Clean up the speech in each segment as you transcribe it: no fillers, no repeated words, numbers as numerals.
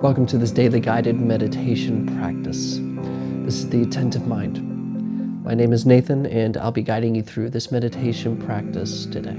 Welcome to this daily guided meditation practice. This is the Attentive Mind. My name is Nathan, and I'll be guiding you through this meditation practice today.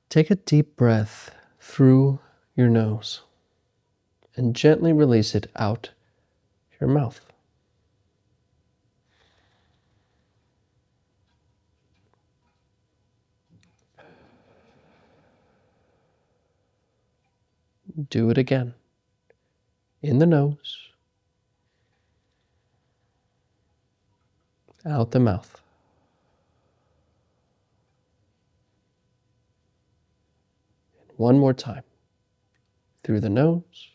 Take a deep breath through your nose and gently release it out your mouth. Do it again. In the nose, out the mouth. One more time. Through the nose,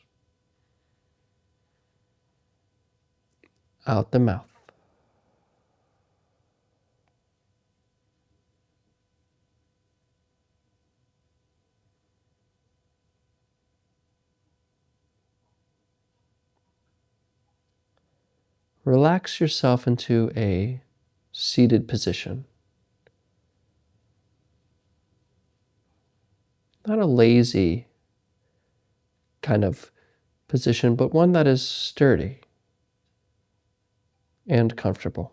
out the mouth. Relax yourself into a seated position. Not a lazy kind of position, but one that is sturdy and comfortable.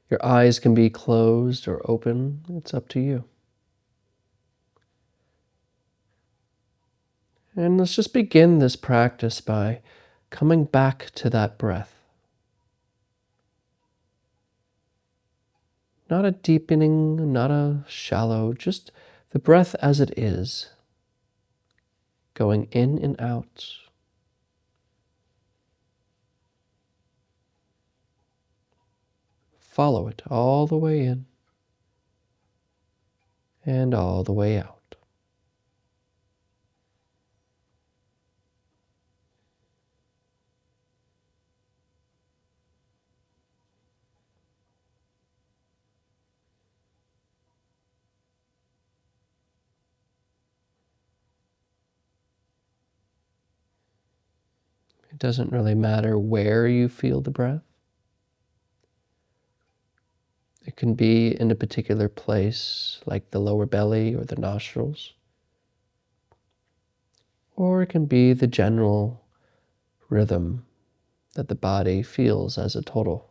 Your eyes can be closed or open. It's up to you. And let's just begin this practice by coming back to that breath. Not a deepening, not a shallow, just the breath as it is, going in and out. Follow it all the way in and all the way out. It doesn't really matter where you feel the breath. It can be in a particular place, like the lower belly or the nostrils. Or it can be the general rhythm that the body feels as a total.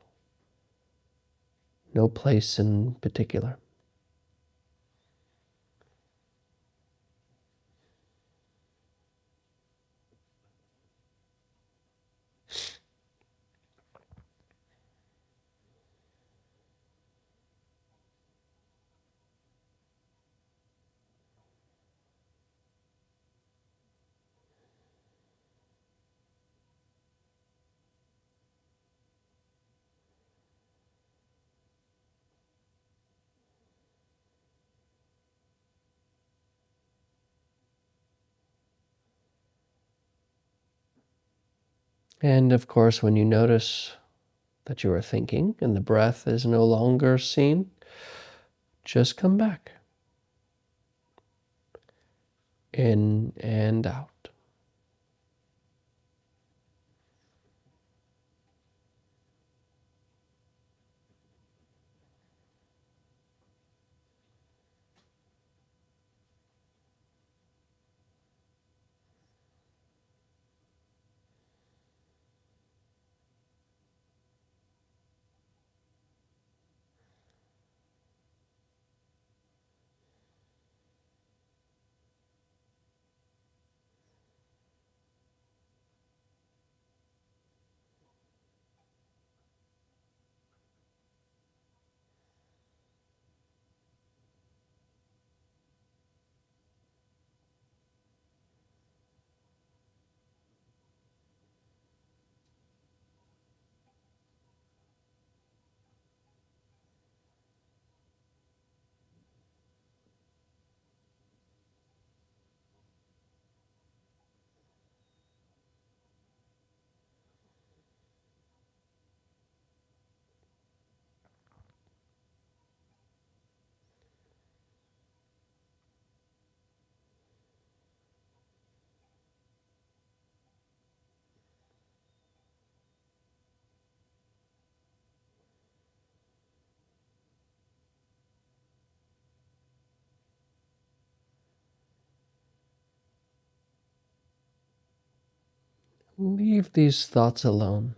No place in particular. And of course, when you notice that you are thinking and the breath is no longer seen, just come back. In and out. leave these thoughts alone.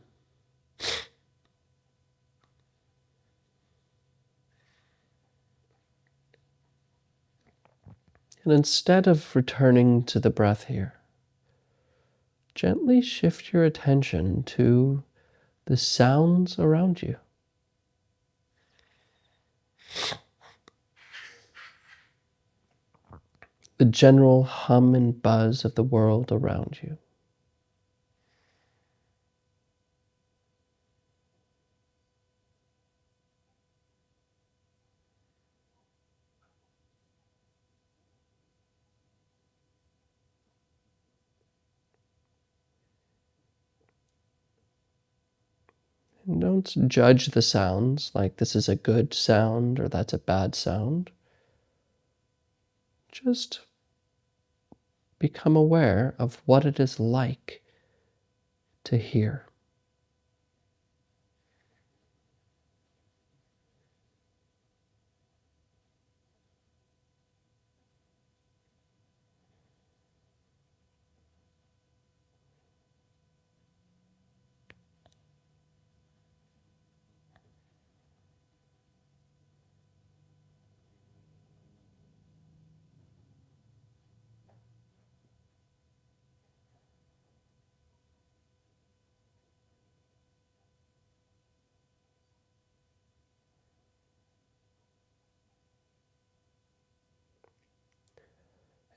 And instead of returning to the breath here, gently shift your attention to the sounds around you. The general hum and buzz of the world around you. And don't judge the sounds like this is a good sound or that's a bad sound. Just become aware of what it is like to hear.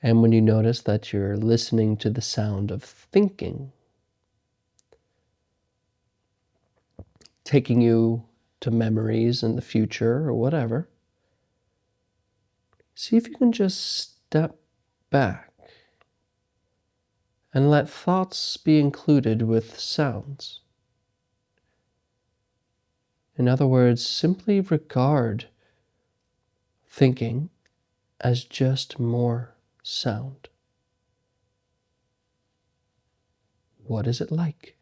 And when you notice that you're listening to the sound of thinking, taking you to memories in the future or whatever, see if you can just step back and let thoughts be included with sounds. In other words, simply regard thinking as just more sound. What is it like?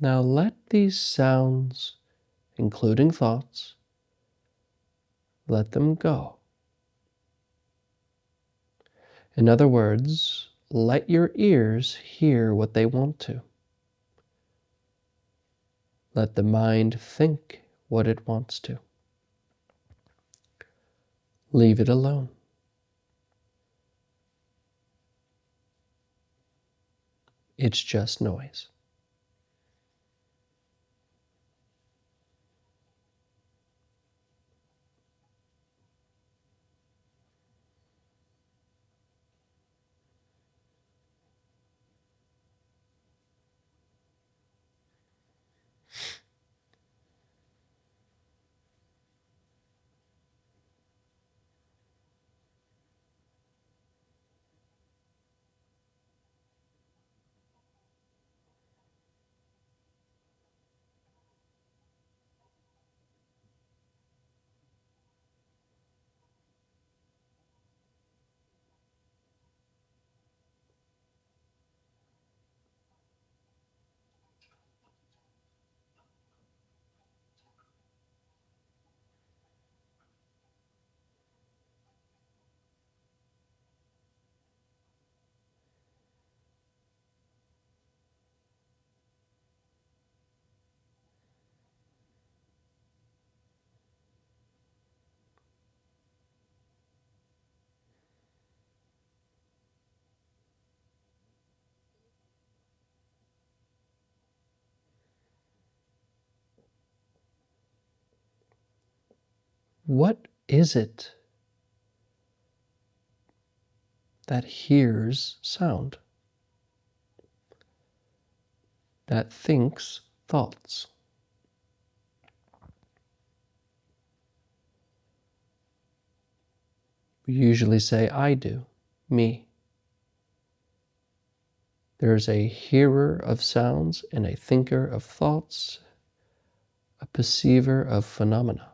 Now let these sounds, including thoughts, let them go. In other words, let your ears hear what they want to. Let the mind think what it wants to. Leave it alone. It's just noise. What is it that hears sound, that thinks thoughts. We usually say, I do, me. There's a hearer of sounds and a thinker of thoughts, a perceiver of phenomena.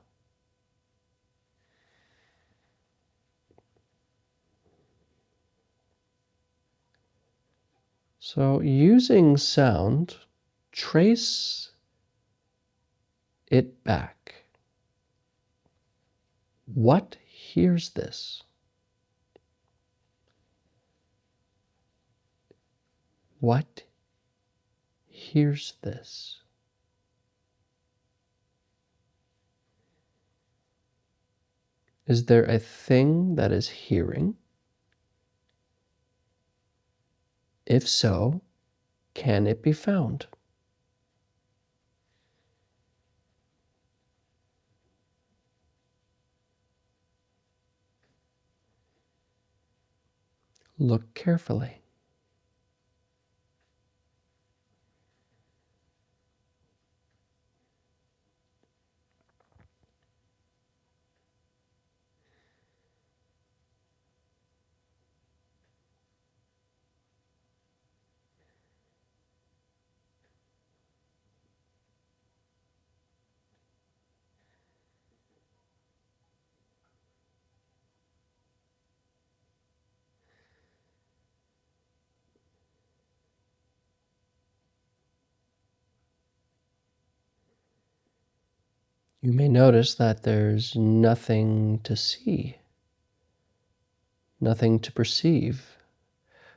So using sound, trace it back. What hears this? What hears this? Is there a thing that is hearing? If so, can it be found? Look carefully. You may notice that there's nothing to see, nothing to perceive.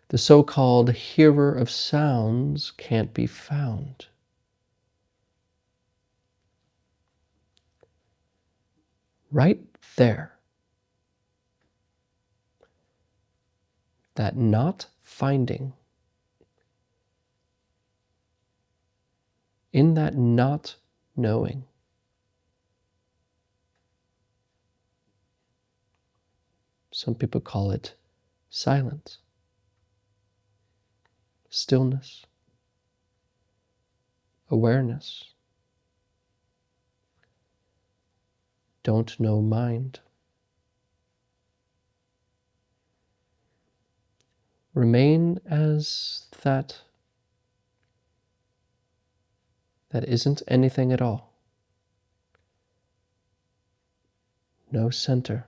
The so-called hearer of sounds can't be found. Right there, that not finding, in that not knowing, some people call it silence, stillness, awareness, don't know mind. Remain as that isn't anything at all. No center.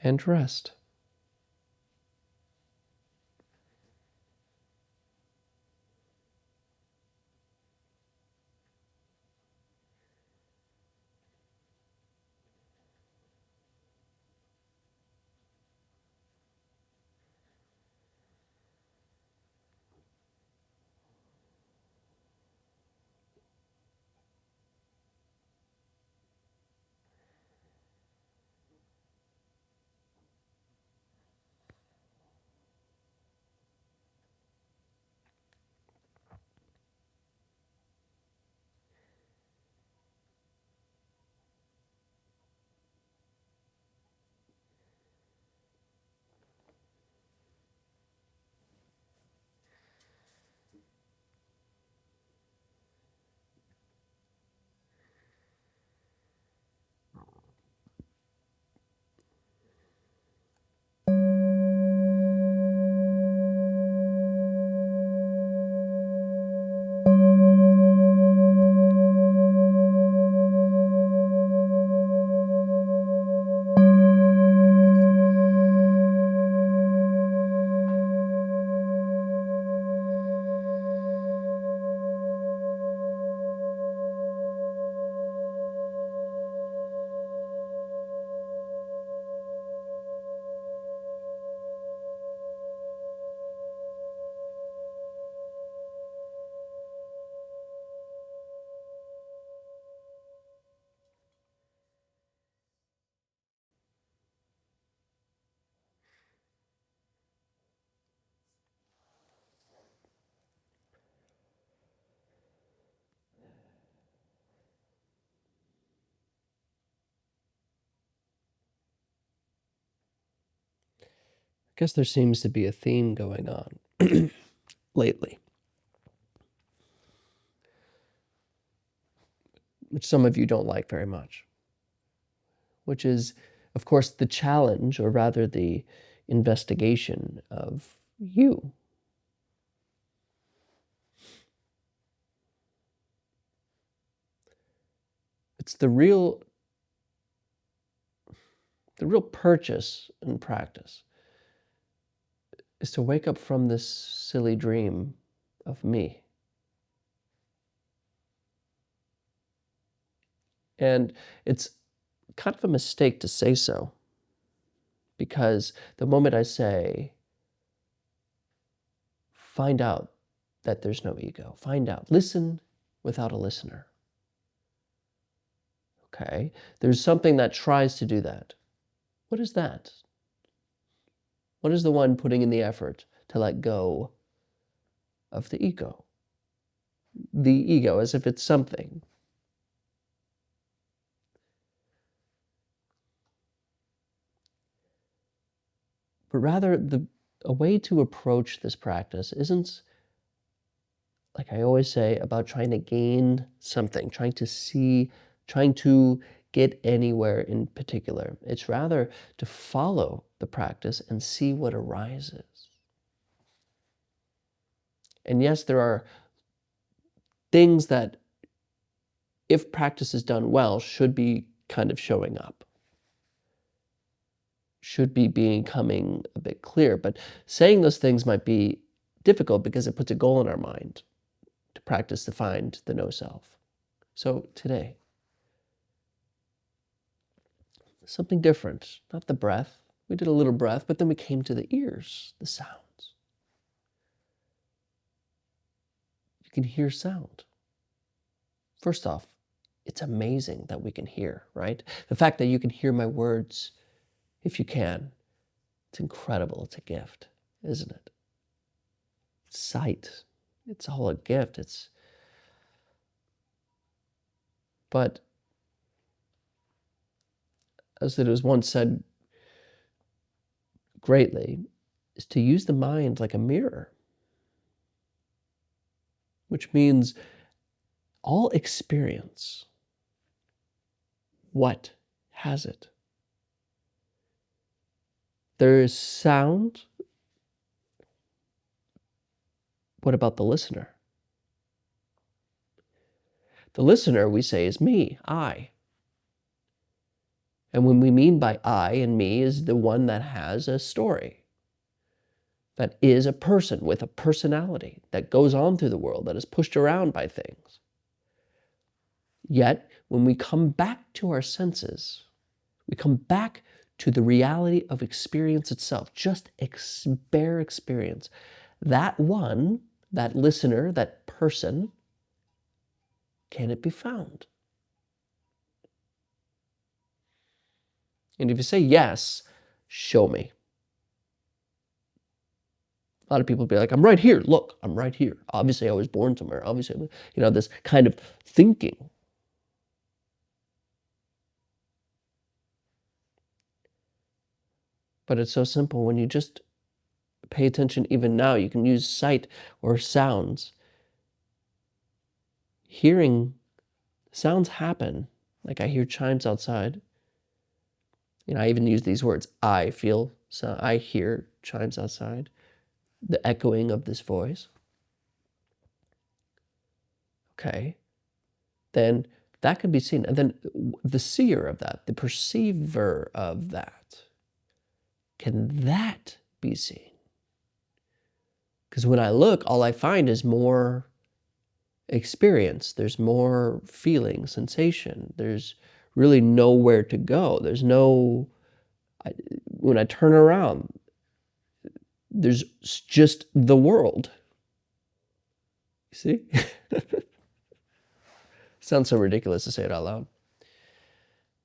And rest. guess there seems to be a theme going on lately, which some of you don't like very much, which is, of course, the challenge, or rather the investigation of you. It's the real purchase and practice is to wake up from this silly dream of me. And it's kind of a mistake to say so, because the moment I say, find out that there's no ego, find out, listen without a listener. Okay, there's something that tries to do that. What is that? What is the one putting in the effort to let go of the ego? The ego, as if it's something. But rather, a way to approach this practice isn't, like I always say, about trying to gain something, trying to see, trying to get anywhere in particular. It's rather to follow the practice and see what arises. And yes, there are things that, if practice is done well, should be kind of showing up, should be becoming a bit clear. But saying those things might be difficult because it puts a goal in our mind to practice to find the no self. So today, something different, not the breath. We did a little breath, but then we came to the ears, the sounds. You can hear sound. First off, it's amazing that we can hear, right? The fact that you can hear my words, if you can, it's incredible. It's a gift, isn't it? Sight, it's all a gift. But as it was once said greatly, is to use the mind like a mirror, which means all experience, what has it? There is sound. What about the listener? The listener, we say, is me, I. And when we mean by I and me is the one that has a story, that is a person with a personality, that goes on through the world, that is pushed around by things. Yet, when we come back to our senses, we come back to the reality of experience itself, just bare experience. That one, that listener, that person, can it be found? And if you say yes, show me. A lot of people be like, I'm right here. Look, I'm right here. Obviously, I was born somewhere. Obviously, this kind of thinking. But it's so simple. When you just pay attention, even now, you can use sight or sounds. Hearing sounds happen. Like I hear chimes outside. I even use these words. I feel, so I hear chimes outside. The echoing of this voice. Okay. Then that can be seen. And then the seer of that, the perceiver of that, can that be seen? Because when I look, all I find is more experience. There's more feeling, sensation. There's really nowhere to go. There's no, when I turn around, there's just the world. You see? Sounds so ridiculous to say it out loud.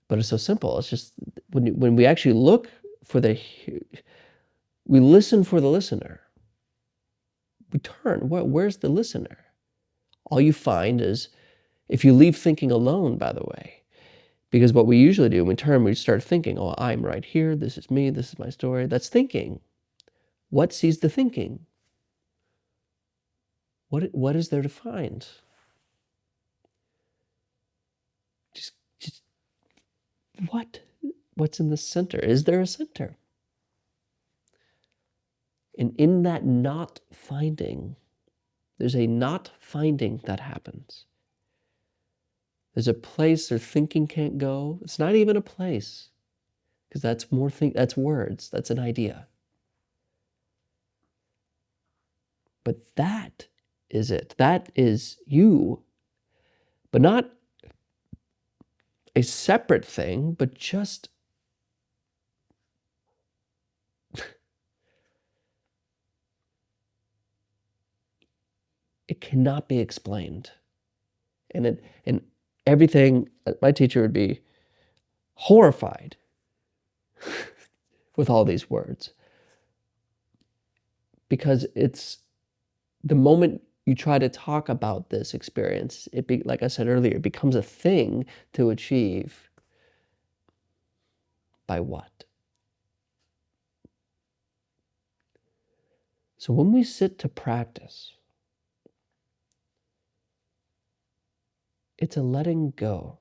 But it's so simple. It's just when we actually look for we listen for the listener. We turn. Where's the listener? All you find is, if you leave thinking alone, by the way, because what we usually do when we turn, we start thinking, oh, I'm right here. This is me. This is my story. That's thinking. What sees the thinking? What is there to find? Just what's in the center? Is there a center? And in that not finding, there's a not finding that happens. There's a place where thinking can't go. It's not even a place, because that's that's words, that's an idea. But that is it. That is you, but not a separate thing, but just it cannot be explained. And everything, my teacher would be horrified with all these words, because it's the moment you try to talk about this experience, like I said earlier, it becomes a thing to achieve by what? So when we sit to practice, it's a letting go.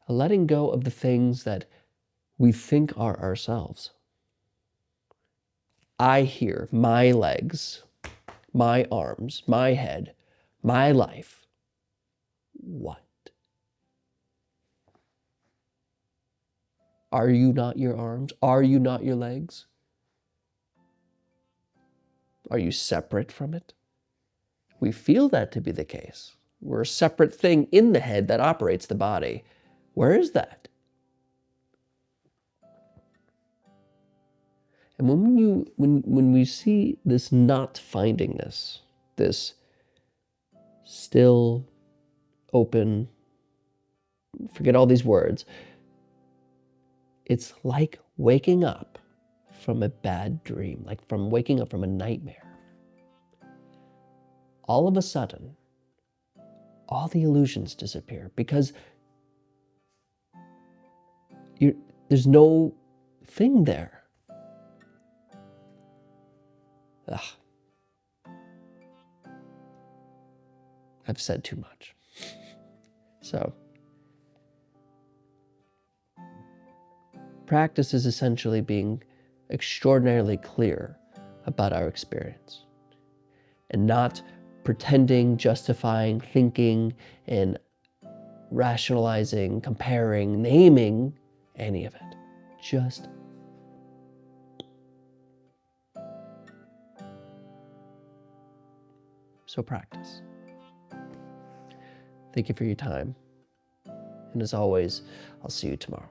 A letting go of the things that we think are ourselves. I hear my legs, my arms, my head, my life. What? Are you not your arms? Are you not your legs? Are you separate from it? We feel that to be the case. We're a separate thing in the head that operates the body. Where is that? And when we see this not findingness, this still, open, forget all these words, it's like waking up from a bad dream, like from waking up from a nightmare. All of a sudden, all the illusions disappear, because there's no thing there. Ugh. I've said too much. So, practice is essentially being extraordinarily clear about our experience, and not pretending, justifying, thinking, and rationalizing, comparing, naming any of it. Just so practice. Thank you for your time. And as always, I'll see you tomorrow.